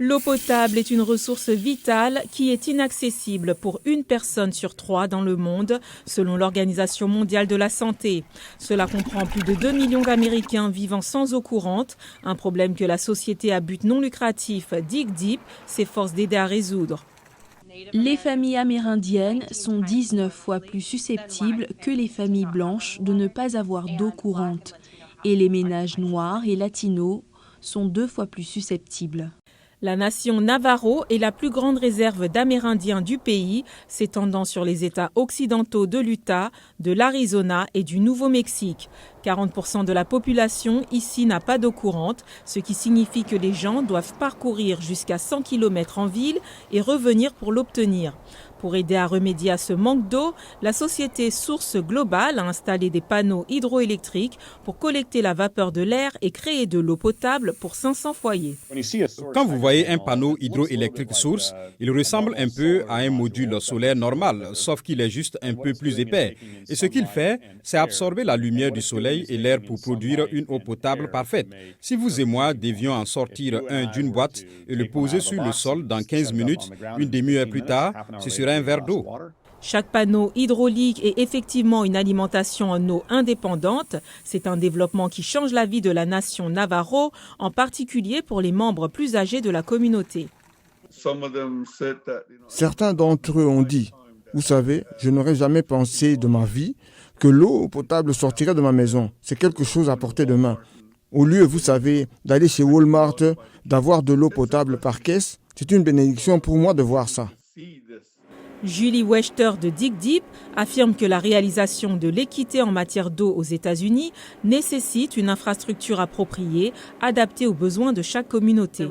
L'eau potable est une ressource vitale qui est inaccessible pour une personne sur 3 dans le monde, selon l'Organisation mondiale de la santé. Cela comprend plus de 2 millions d'Américains vivant sans eau courante, un problème que la société à but non lucratif Dig Deep s'efforce d'aider à résoudre. Les familles amérindiennes sont 19 fois plus susceptibles que les familles blanches de ne pas avoir d'eau courante. Et les ménages noirs et latinos sont 2 fois plus susceptibles. La nation Navajo est la plus grande réserve d'Amérindiens du pays, s'étendant sur les États occidentaux de l'Utah, de l'Arizona et du Nouveau-Mexique. 40% de la population ici n'a pas d'eau courante, ce qui signifie que les gens doivent parcourir jusqu'à 100 km en ville et revenir pour l'obtenir. Pour aider à remédier à ce manque d'eau, la société Source Global a installé des panneaux hydroélectriques pour collecter la vapeur de l'air et créer de l'eau potable pour 500 foyers. Quand vous voyez un panneau hydroélectrique Source, il ressemble un peu à un module solaire normal, sauf qu'il est juste un peu plus épais. Et ce qu'il fait, c'est absorber la lumière du soleil et l'air pour produire une eau potable parfaite. Si vous et moi devions en sortir un d'une boîte et le poser sur le sol dans 15 minutes, une demi-heure plus tard, ce serait un verre d'eau. Chaque panneau hydraulique est effectivement une alimentation en eau indépendante. C'est un développement qui change la vie de la nation Navajo, en particulier pour les membres plus âgés de la communauté. Certains d'entre eux ont dit, vous savez, je n'aurais jamais pensé de ma vie que l'eau potable sortirait de ma maison. C'est quelque chose à portée de main. Au lieu, vous savez, d'aller chez Walmart, d'avoir de l'eau potable par caisse, c'est une bénédiction pour moi de voir ça. Julie Wechter de Dig Deep affirme que la réalisation de l'équité en matière d'eau aux États-Unis nécessite une infrastructure appropriée, adaptée aux besoins de chaque communauté.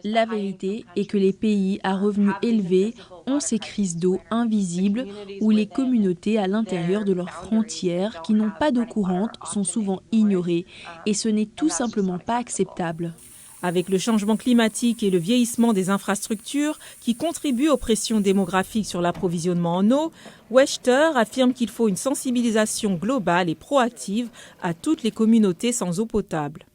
La vérité est que les pays à revenus élevés ont ces crises d'eau invisibles où les communautés à l'intérieur de leurs frontières qui n'ont pas d'eau courante sont souvent ignorées et ce n'est tout simplement pas acceptable. Avec le changement climatique et le vieillissement des infrastructures qui contribuent aux pressions démographiques sur l'approvisionnement en eau, Wechter affirme qu'il faut une sensibilisation globale et proactive à toutes les communautés sans eau potable.